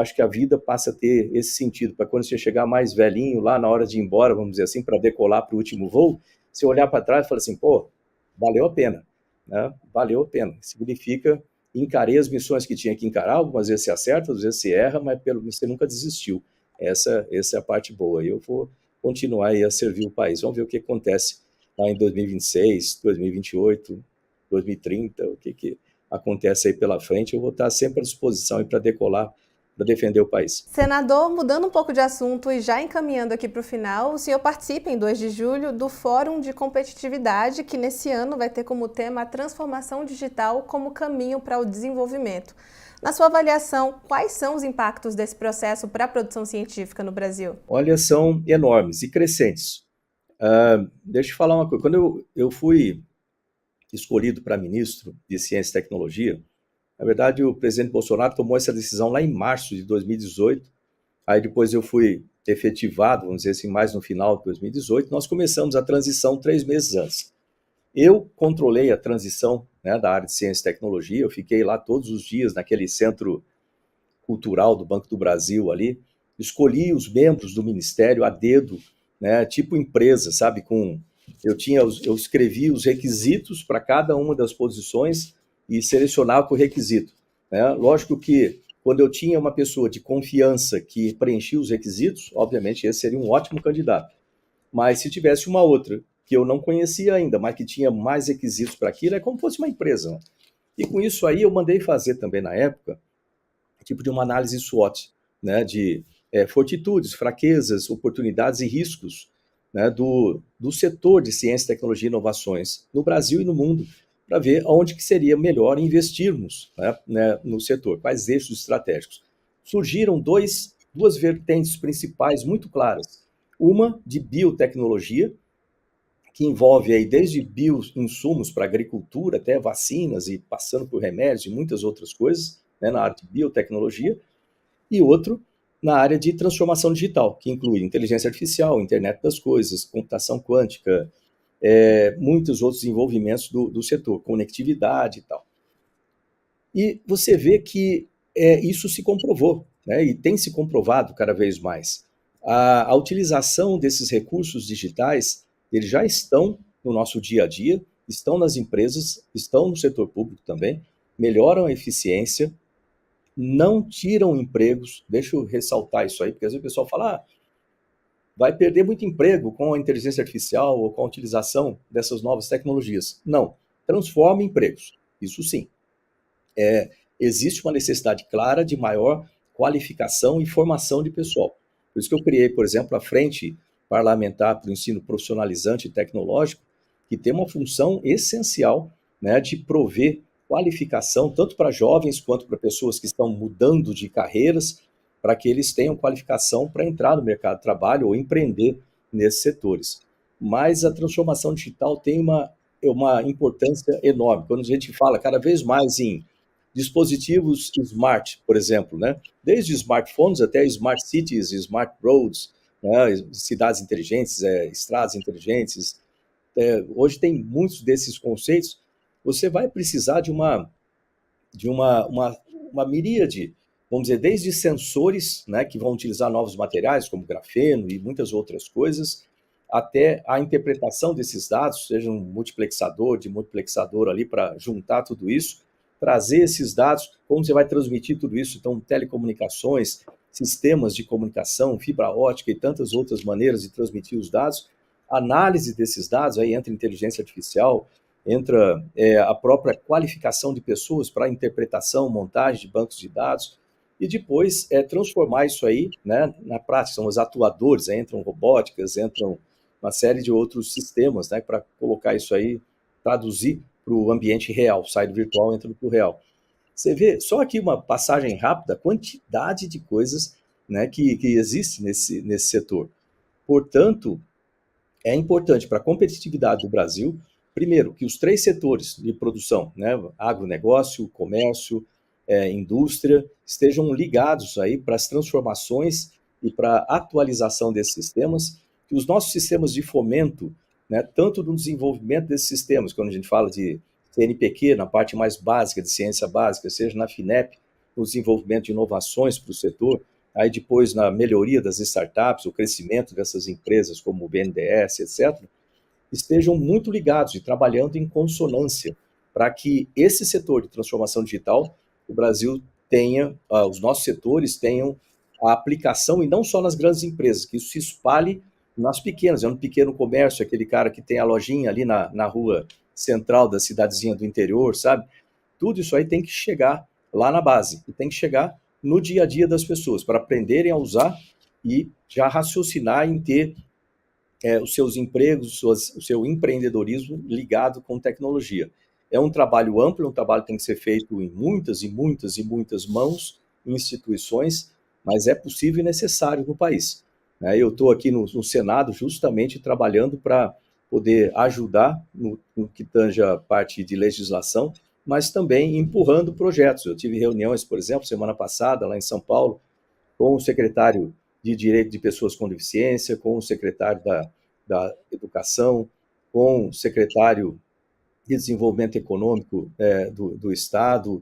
Acho que a vida passa a ter esse sentido, para quando você chegar mais velhinho, lá na hora de ir embora, vamos dizer assim, para decolar para o último voo, você olhar para trás e falar assim, pô, valeu a pena, né? Valeu a pena. Significa encarei as missões que tinha que encarar, algumas vezes você acerta, às vezes você erra, mas você nunca desistiu. Essa é a parte boa. E eu vou continuar aí a servir o país. Vamos ver o que acontece lá em 2026, 2028, 2030, o que acontece aí pela frente. Eu vou estar sempre à disposição para decolar, para defender o país. Senador, mudando um pouco de assunto e já encaminhando aqui para o final, o senhor participa em 2 de julho do Fórum de Competitividade, que nesse ano vai ter como tema a transformação digital como caminho para o desenvolvimento. Na sua avaliação, quais são os impactos desse processo para a produção científica no Brasil? Olha, são enormes e crescentes. Deixa eu falar uma coisa. Quando eu fui escolhido para ministro de Ciência e Tecnologia, na verdade, o presidente Bolsonaro tomou essa decisão lá em março de 2018, aí depois eu fui efetivado, vamos dizer assim, mais no final de 2018, nós começamos a transição 3 meses antes. Eu controlei a transição, né, da área de ciência e tecnologia, eu fiquei lá todos os dias naquele centro cultural do Banco do Brasil ali, escolhi os membros do ministério a dedo, né, tipo empresa, sabe, eu escrevi os requisitos para cada uma das posições e selecionava por requisito, né? Lógico que quando eu tinha uma pessoa de confiança que preenchia os requisitos, obviamente esse seria um ótimo candidato. Mas se tivesse uma outra que eu não conhecia ainda, mas que tinha mais requisitos para aquilo, é como se fosse uma empresa, né? E com isso aí eu mandei fazer também na época, tipo de uma análise SWOT, né, de fortitudes, fraquezas, oportunidades e riscos, né, do setor de ciência, tecnologia e inovações no Brasil e no mundo, para ver onde que seria melhor investirmos, né, no setor, quais eixos estratégicos. Surgiram duas vertentes principais muito claras. Uma de biotecnologia, que envolve aí desde bioinsumos para agricultura até vacinas e passando por remédios e muitas outras coisas, né, na área de biotecnologia, e outro na área de transformação digital, que inclui inteligência artificial, internet das coisas, computação quântica, muitos outros envolvimentos do setor, conectividade e tal. E você vê que isso se comprovou, né, e tem se comprovado cada vez mais. A utilização desses recursos digitais, eles já estão no nosso dia a dia, estão nas empresas, estão no setor público também, melhoram a eficiência, não tiram empregos. Deixa eu ressaltar isso aí, porque às vezes o pessoal fala, vai perder muito emprego com a inteligência artificial ou com a utilização dessas novas tecnologias. Não, transforma empregos, isso sim. Existe uma necessidade clara de maior qualificação e formação de pessoal. Por isso que eu criei, por exemplo, a Frente Parlamentar para o Ensino Profissionalizante e Tecnológico, que tem uma função essencial, né, de prover qualificação, tanto para jovens quanto para pessoas que estão mudando de carreiras, para que eles tenham qualificação para entrar no mercado de trabalho ou empreender nesses setores. Mas a transformação digital tem uma importância enorme. Quando a gente fala cada vez mais em dispositivos smart, por exemplo, né? Desde smartphones até smart cities, smart roads, né? Cidades inteligentes, estradas inteligentes. Hoje tem muitos desses conceitos. Você vai precisar de uma miríade, vamos dizer, desde sensores, né, que vão utilizar novos materiais, como grafeno e muitas outras coisas, até a interpretação desses dados, seja um multiplexador ali para juntar tudo isso, trazer esses dados, como você vai transmitir tudo isso, então telecomunicações, sistemas de comunicação, fibra ótica e tantas outras maneiras de transmitir os dados, análise desses dados, aí entra inteligência artificial, entra a própria qualificação de pessoas para interpretação, montagem de bancos de dados, e depois transformar isso aí, né, na prática. São os atuadores, entram robóticas, entram uma série de outros sistemas, né, para colocar isso aí, traduzir para o ambiente real, sai do virtual, entra para o real. Você vê, só aqui uma passagem rápida, a quantidade de coisas, né, que existe nesse setor. Portanto, é importante para a competitividade do Brasil, primeiro, que os 3 setores de produção, né, agronegócio, comércio indústria, estejam ligados aí para as transformações e para a atualização desses sistemas, que os nossos sistemas de fomento, né, tanto no desenvolvimento desses sistemas, quando a gente fala de CNPq, na parte mais básica de ciência básica, seja na FINEP, no desenvolvimento de inovações para o setor, aí depois na melhoria das startups, o crescimento dessas empresas como o BNDES, etc., estejam muito ligados e trabalhando em consonância para que esse setor de transformação digital, o Brasil tenha, os nossos setores tenham a aplicação, e não só nas grandes empresas, que isso se espalhe nas pequenas, no pequeno comércio, aquele cara que tem a lojinha ali na rua central da cidadezinha do interior, sabe? Tudo isso aí tem que chegar lá na base, e tem que chegar no dia a dia das pessoas, para aprenderem a usar e já raciocinar em ter os seus empregos, o seu empreendedorismo ligado com tecnologia. É um trabalho amplo, um trabalho que tem que ser feito em muitas e muitas e muitas mãos, instituições, mas é possível e necessário no país. Eu estou aqui no Senado justamente trabalhando para poder ajudar no que tange a parte de legislação, mas também empurrando projetos. Eu tive reuniões, por exemplo, semana passada, lá em São Paulo, com o secretário de Direito de Pessoas com Deficiência, com o secretário da Educação, com o secretário de Desenvolvimento Econômico do Estado,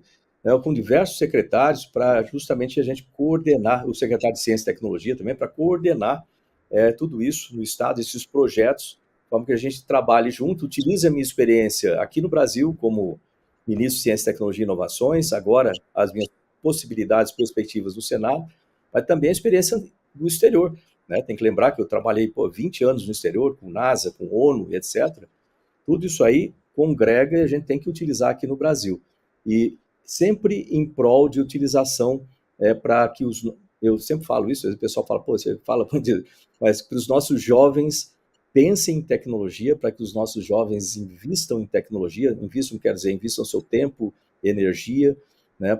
com diversos secretários, para justamente a gente coordenar, o secretário de Ciência e Tecnologia também, para coordenar tudo isso no Estado, esses projetos, de forma que a gente trabalhe junto, utilize a minha experiência aqui no Brasil como ministro de Ciência, Tecnologia e Inovações, agora as minhas possibilidades, perspectivas no Senado, mas também a experiência do exterior. Tem que lembrar que eu trabalhei 20 anos no exterior, com NASA, com ONU, etc. Tudo isso aí congrega e a gente tem que utilizar aqui no Brasil. E sempre em prol de utilização para que os... Eu sempre falo isso, o pessoal fala, pô, você fala, mas que os nossos jovens pensem em tecnologia, para que os nossos jovens invistam em tecnologia, invistam seu tempo, energia,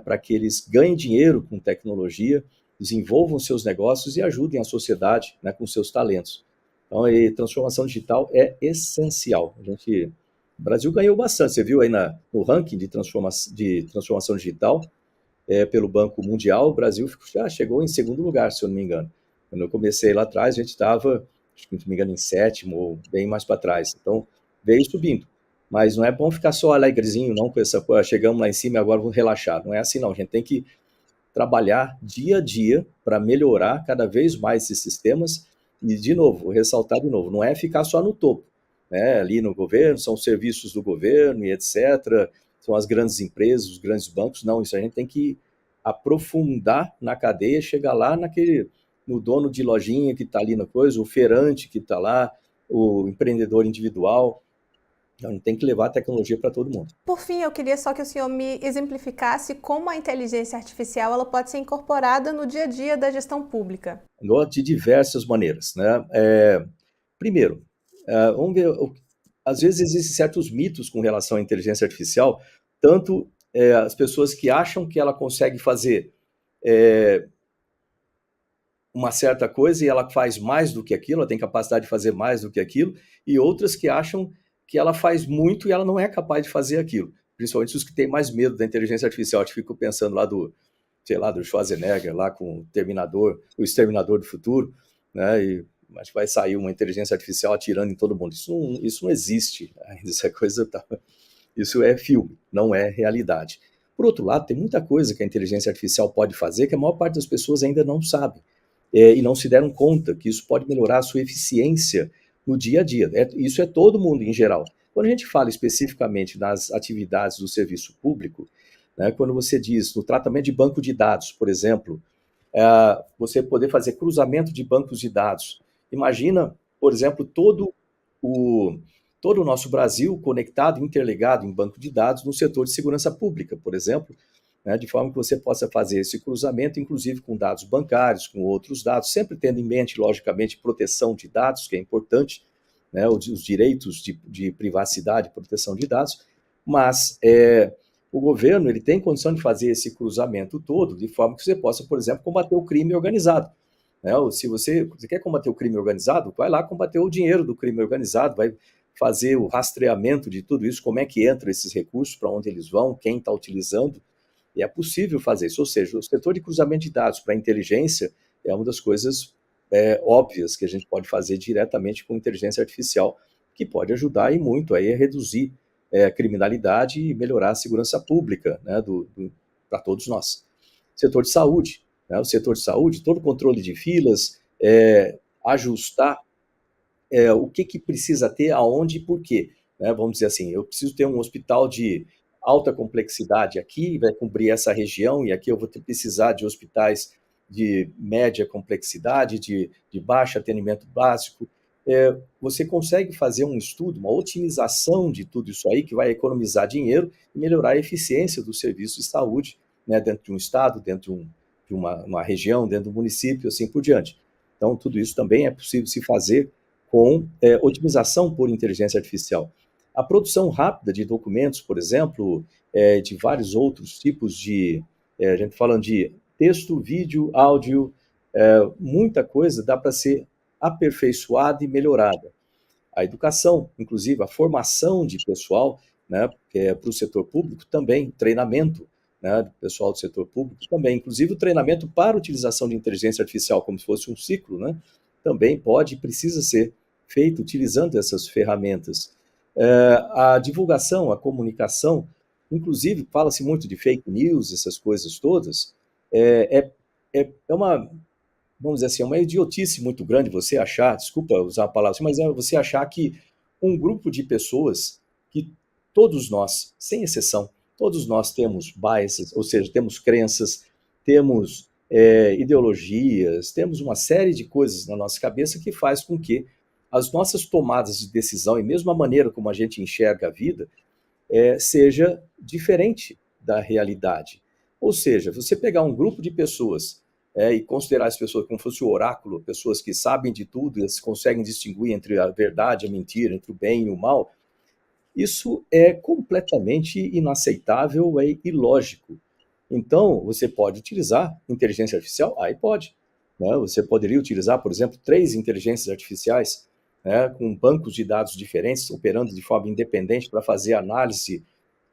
para que eles ganhem dinheiro com tecnologia, desenvolvam seus negócios e ajudem a sociedade com seus talentos. Então, a transformação digital é essencial. O Brasil ganhou bastante. Você viu aí no ranking de transformação digital pelo Banco Mundial, o Brasil já chegou em segundo lugar, se eu não me engano. Quando eu comecei lá atrás, a gente estava, acho que não me engano, em sétimo ou bem mais para trás. Então, veio subindo. Mas não é bom ficar só alegrezinho, não, com essa coisa, chegamos lá em cima e agora vamos relaxar. Não é assim, não. A gente tem que trabalhar dia a dia para melhorar cada vez mais esses sistemas e, de novo, vou ressaltar de novo, não é ficar só no topo, ali no governo, são os serviços do governo e etc., são as grandes empresas, os grandes bancos, não, isso a gente tem que aprofundar na cadeia, chegar lá no dono de lojinha que está ali na coisa, o feirante que está lá, o empreendedor individual. A gente tem que levar a tecnologia para todo mundo. Por fim, eu queria só que o senhor me exemplificasse como a inteligência artificial ela pode ser incorporada no dia a dia da gestão pública. De diversas maneiras. Primeiro, vamos ver, às vezes existem certos mitos com relação à inteligência artificial, tanto as pessoas que acham que ela consegue fazer uma certa coisa e ela faz mais do que aquilo, ela tem capacidade de fazer mais do que aquilo, e outras que acham que ela faz muito e ela não é capaz de fazer aquilo. Principalmente os que têm mais medo da inteligência artificial. Eu fico pensando lá do Schwarzenegger, lá com o Exterminador do Futuro, e acho que vai sair uma inteligência artificial atirando em todo mundo. Isso não existe. Isso é filme, não é realidade. Por outro lado, tem muita coisa que a inteligência artificial pode fazer que a maior parte das pessoas ainda não sabe e não se deram conta que isso pode melhorar a sua eficiência no dia a dia. Isso é todo mundo em geral. Quando a gente fala especificamente nas atividades do serviço público, quando você diz no tratamento de banco de dados, por exemplo, você poder fazer cruzamento de bancos de dados. Imagina, por exemplo, todo o nosso Brasil conectado, interligado em banco de dados no setor de segurança pública, por exemplo, de forma que você possa fazer esse cruzamento, inclusive com dados bancários, com outros dados, sempre tendo em mente, logicamente, proteção de dados, que é importante, os direitos de privacidade e proteção de dados, mas o governo ele tem condição de fazer esse cruzamento todo, de forma que você possa, por exemplo, combater o crime organizado. Se você quer combater o crime organizado, vai lá combater o dinheiro do crime organizado, vai fazer o rastreamento de tudo isso, como é que entra esses recursos, para onde eles vão, quem está utilizando, E é possível fazer isso, ou seja, o setor de cruzamento de dados para inteligência é uma das coisas óbvias que a gente pode fazer diretamente com inteligência artificial, que pode ajudar e muito aí a reduzir a criminalidade e melhorar a segurança pública, né, para todos nós. Setor de saúde, né, o setor de saúde, todo o controle de filas, ajustar o que precisa ter, aonde e por quê. Né? Vamos dizer assim, eu preciso ter um hospital de alta complexidade aqui, vai cobrir essa região, e aqui eu vou precisar de hospitais de média complexidade, de baixo atendimento básico. Você consegue fazer um estudo, uma otimização de tudo isso aí, que vai economizar dinheiro e melhorar a eficiência do serviço de saúde, né, dentro de um estado, dentro de uma região, dentro do município, assim por diante. Então, tudo isso também é possível se fazer com otimização por inteligência artificial. A produção rápida de documentos, por exemplo, de vários outros tipos a gente falando de texto, vídeo, áudio, muita coisa dá para ser aperfeiçoada e melhorada. A educação, inclusive a formação de pessoal, né, para o setor público também, treinamento, né, do pessoal do setor público também, inclusive o treinamento para a utilização de inteligência artificial como se fosse um ciclo, né, também pode e precisa ser feito utilizando essas ferramentas. A divulgação, a comunicação, inclusive fala-se muito de fake news, essas coisas todas, é uma, vamos dizer assim, é uma idiotice muito grande você achar, desculpa usar a palavra assim, mas é você achar que um grupo de pessoas, que todos nós, sem exceção, todos nós temos biases, ou seja, temos crenças, temos ideologias, temos uma série de coisas na nossa cabeça que faz com que as nossas tomadas de decisão e mesmo a maneira como a gente enxerga a vida seja diferente da realidade. Ou seja, você pegar um grupo de pessoas e considerar as pessoas como se fosse o oráculo, pessoas que sabem de tudo e conseguem distinguir entre a verdade e a mentira, entre o bem e o mal, isso é completamente inaceitável e ilógico. Então, você pode utilizar inteligência artificial? Aí pode. Né? Você poderia utilizar, por exemplo, 3 inteligências artificiais, né, com bancos de dados diferentes, operando de forma independente para fazer análise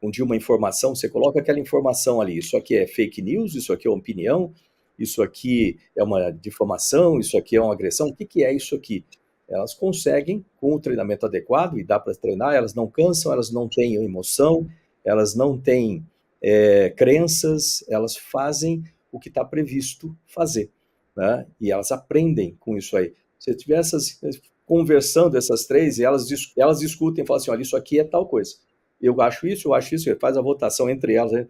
de uma informação. Você coloca aquela informação ali, isso aqui é fake news, isso aqui é uma opinião, isso aqui é uma difamação, isso aqui é uma agressão, o que é isso aqui? Elas conseguem, com o treinamento adequado, e dá para treinar, elas não cansam, elas não têm emoção, elas não têm crenças, elas fazem o que está previsto fazer, né? E elas aprendem com isso aí. Se tiver conversando essas 3, e elas discutem e falam assim, olha, isso aqui é tal coisa. Eu acho isso, faz a votação entre elas, né?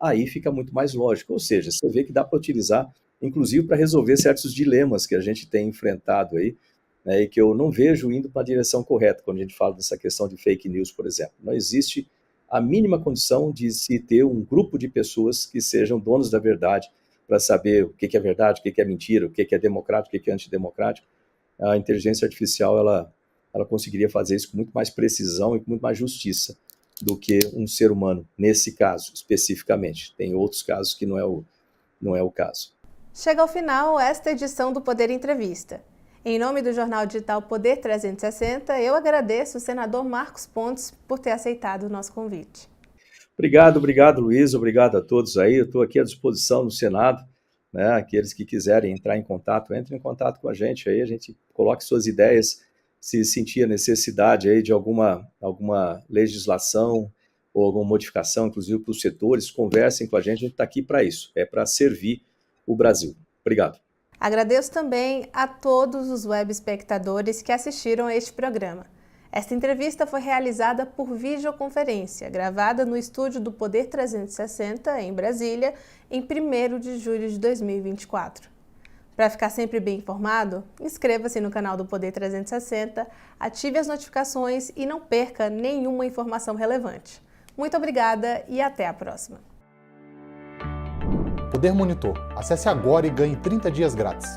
Aí fica muito mais lógico. Ou seja, você vê que dá para utilizar, inclusive para resolver certos dilemas que a gente tem enfrentado aí, né, e que eu não vejo indo para a direção correta quando a gente fala dessa questão de fake news, por exemplo. Não existe a mínima condição de se ter um grupo de pessoas que sejam donos da verdade para saber o que é verdade, o que é mentira, o que é democrático, o que é antidemocrático. A inteligência artificial ela conseguiria fazer isso com muito mais precisão e com muito mais justiça do que um ser humano, nesse caso, especificamente. Tem outros casos que não é o caso. Chega ao final esta edição do Poder Entrevista. Em nome do jornal digital Poder 360, eu agradeço o senador Marcos Pontes por ter aceitado o nosso convite. Obrigado, Luiz, obrigado a todos aí. Eu estou aqui à disposição no Senado, né? Aqueles que quiserem entrar em contato, entrem em contato com a gente aí, a gente coloque suas ideias, se sentir a necessidade aí de alguma legislação ou alguma modificação, inclusive para os setores, conversem com a gente está aqui para isso, é para servir o Brasil. Obrigado. Agradeço também a todos os web espectadores que assistiram a este programa. Esta entrevista foi realizada por videoconferência, gravada no estúdio do Poder 360, em Brasília, em 1º de julho de 2024. Para ficar sempre bem informado, inscreva-se no canal do Poder 360, ative as notificações e não perca nenhuma informação relevante. Muito obrigada e até a próxima. Poder Monitor. Acesse agora e ganhe 30 dias grátis.